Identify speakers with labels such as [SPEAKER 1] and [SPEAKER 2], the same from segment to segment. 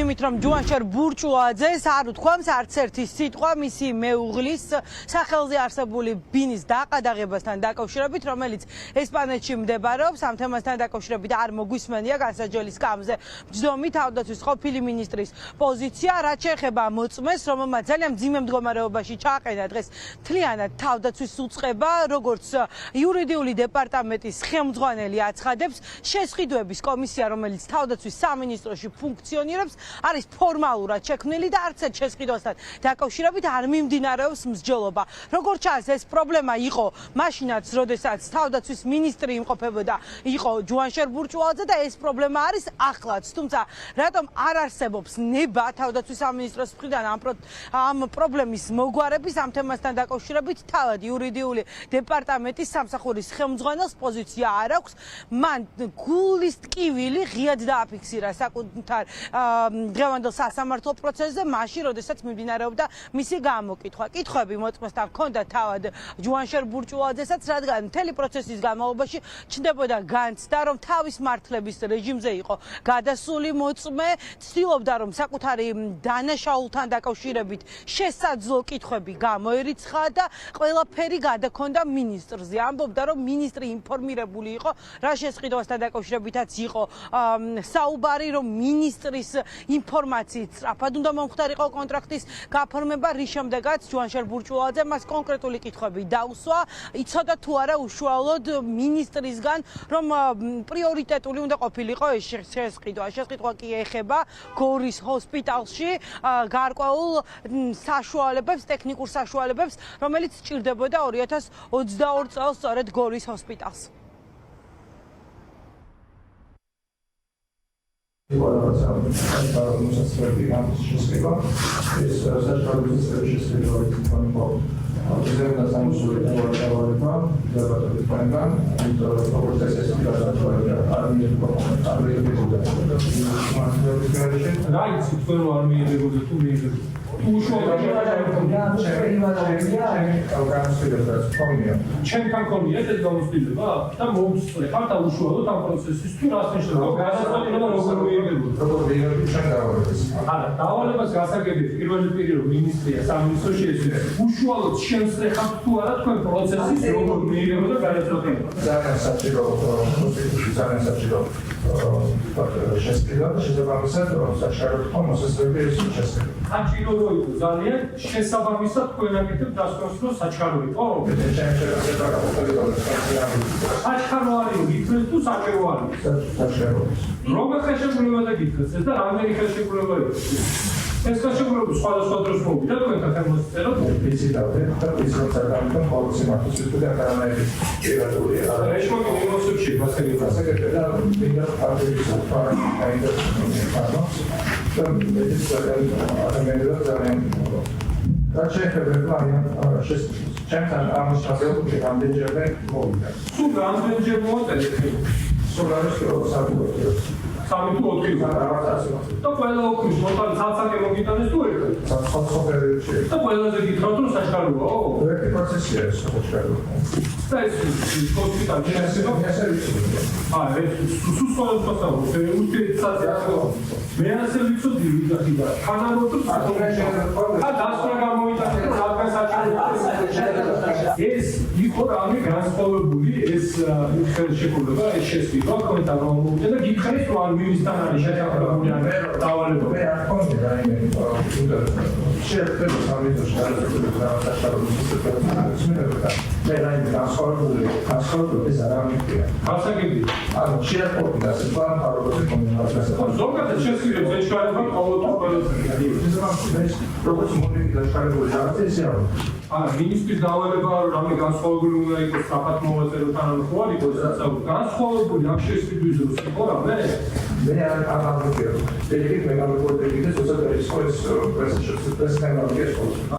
[SPEAKER 1] იმით, რომ ჯუანშერ ბურჭულაძეს არ უთქვამს არც ერთი სიტყვა მისი მეუღლის სახელზე არსებული ბინის დაყადაღებასთან დაკავშირებით, რომელიც ესპანეთში მდებარეობს. ამ თემასთან დაკავშირებით არ მოგვისმენია განსაჯელი სკამზე ბრძომი თავდაცვის ყოფილი მინისტრის პოზიცია, რაც შეეხება მოწმეს, რომელმაც ძალიან მძიმე მდგომარეობაში ჩააყენა დღეს მთლიანად თავდაცვის უწყება, როგორც იურიდიული დეპარტამენტის ხელმძღვანელი აცხადებს, შესყიდვების კომისია, რომელიც თავდაცვის სამინისტროში ფუნქციონირებს, არის ფორმალურად შექმნილი და არც ერთ შესყიდვასთან დაკავშირებით არ მიმდინარეობს მსჯელობა. როგორც ჩანს, ეს პრობლემა იყო მაშინაც, როდესაც თავდაცვის მინისტრი იმყოფებოდა, იყო ჯუანშერ ბურჭულაძე და ეს პრობლემა არის ახლაც. თუმცა, რატომ არ არსებობს ნება თავდაცვის სამინისტროს მხრიდან ამ პრობლემის მოგვარების ამ თემასთან დაკავშირებით თავად იურიდიული დეპარტამენტის სამსახურის ხელმძღვანელს პოზიცია არ აქვს. მან გულის ტკივილი ღიად დააფიქსირა საკუთარ დღევანდელ სასამართლო პროცესზე, მაშინ, როდესაც მიმდინარეობდა მისი გამოკითხვა. კითხვები მოწმესთან ჰქონდა თავად ჯუანშერ ბურჭულაძესაც, რადგან მთელი პროცესის განმავლობაში ჩნდებოდა განცდა, რომ თავის მართლების რეჟიმზე იყო გადასული მოწმე, ცდილობდა, რომ საკუთარი დანაშაულთან დაკავშირებით შესაძლო კითხვები გამოერიცხა და ყველაფერი გადაქონდა მინისტრზე. ამბობდა, რომ მინისტრი ინფორმირებული იყო, რა შესყიდვასთან დაკავშირებითაც იყო საუბარი, რომ მინისტრის ინფორმაციით სწრაფად უნდა მომხდარიყო კონტრაქტის გაფორმება, რის შემდეგაც ჯუანშერ ბურჭულაძე მას კონკრეტული კითხვები დაუსვა, იცოდა თუ არა უშუალოდ მინისტრისგან, რომ პრიორიტეტული უნდა ყოფილიყო ეს შესყიდვა. შესყიდვა კი ეხება გორის ჰოსპიტალში გარკვეულ საშუალებებს, ტექნიკურ საშუალებებს, რომელიც სჭირდებოდა 2022 წელს სწორედ გორის ჰოსპიტალს.
[SPEAKER 2] ჩემთან ქონია ეს გამოსtildeება და მომწრე ხართ უშუალოდ ამ პროცესის თუ რას ნიშნავს განსაკუთრება როგორ მიიღებულ არა დავალებას გასაგებია პირველი პირი რომ მინისტრია სამინისტროში ეს უშუალოდ შემსწრე ხართ თუ არა თქვენ პროცესის როგორ მიიღებულ და განსაკუთრება
[SPEAKER 3] ძალიან საჭირო შესწრება შესაბამისად საჩქარო თქო მოსასწრები ეს შესწრება
[SPEAKER 2] საჭირო რო იყო ძალიან შესაბამისად თქვენ აკეთებთ დასკვნას რომ საჩქარო იყო საჩქარო არის გითხრეს თუ საჭირო არის
[SPEAKER 3] საჩქარო
[SPEAKER 2] როგორ ხელშეკრულებაზე გითხრეს და რამდენი ხელშეკრულება იყო ეს ხელშეკრულება სხვადასხვა დროს მოვიდა თქვენთან ხელმოსწერო
[SPEAKER 3] ვიცით და ისროთ საკუთარ პოლიციის მართლობის და არანაირი პირადული
[SPEAKER 2] ეს მოგვი მიმოსულში
[SPEAKER 3] გასაგებია და მინდა პარტიის საერთო და ეს ადამიანები ძალიან რაც შეეხება ჩემთან ამის შესაძლებლობით რამდენჯერმე მოვიდა.
[SPEAKER 2] სულ რამდენჯერ მოვაწოდეთ?
[SPEAKER 3] სულ არის
[SPEAKER 2] სამი თუ 4 და ყველა ოქრის მოტალი ცალ-ცალკე მოგიტანეს თუ ერთხელ?
[SPEAKER 3] ცალ-ცალკე
[SPEAKER 2] და ყველაზე გითხრათ რომ საჩქაროა?
[SPEAKER 3] ერთი პროცესია ეს საჩქარო.
[SPEAKER 2] და ეს ჰოსპიტალში ესება?
[SPEAKER 3] ეს
[SPEAKER 2] სულ სხვადასხვა საუბარს უთეთსაც მე ასე ვიცოდი ვიდახი და თანამოწმე დასკვნა გამოვიტანე და რადგან საჭიროა ეს იყო რამე განსხვავებული ეს ხელშეკრულება ეს შესყიდვა თქვენთან რომ მოვიდა და გითხრით რომ არ მივისთან არის შეთანხმებული ან დავალება
[SPEAKER 3] მე არ ხონდა რაიმე შეერთებული სამეცნიერო საჩქარო მე რაიმე განსხვავებული ეს არ ამიქია
[SPEAKER 2] გასაგებია
[SPEAKER 3] ანუ შეერთებული და სპართან როგორც კომუნიკაცია
[SPEAKER 2] ზოგადად შესყიდვებს ეჩქარება ყოველთვის ყველაზე
[SPEAKER 3] ეს როგორც მოდიფიკა შეგებული რაღაცა ისე არა
[SPEAKER 2] არა მინისტრის დავალება რამე განსხვავებული უნდა იყოს საფათ მოვაწერო თანამხმოვანი იყოს საერთოდ განსხვავებული ამ შესყიდვის დროს იყო რამე
[SPEAKER 3] მე არ ამბობია ეგრეთ მე გამოვიდე და სოციალური სკოლის პრესის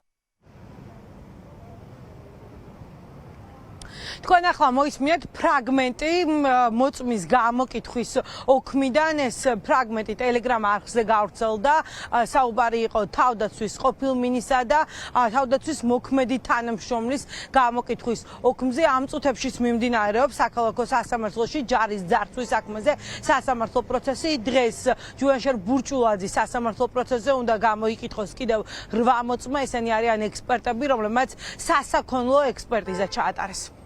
[SPEAKER 1] თქვენ ახლა მოისმინეთ ფრაგმენტი მოწმის გამოკითხვის ოქმიდან ეს ფრაგმენტი Telegram არხზე გავრცელდა საუბარი იყო თავდაცვის ყოფილ მინისტრისა და თავდაცვის მოქმედი თანამშრომლის გამოკითხვის ოქმზე ამ წუთებში მიმდინარეობს საქალაქო სასამართლოში ჯარის ძარცვის საქმეზე სასამართლო პროცესი დღეს ჯუანშერ ბურჭულაძის სასამართლო პროცესზე უნდა გამოიკითხოს კიდევ 8 მოწმე ესენი არიან ექსპერტები რომლებმაც სასაქონლო ექსპერტიზა ჩაატარეს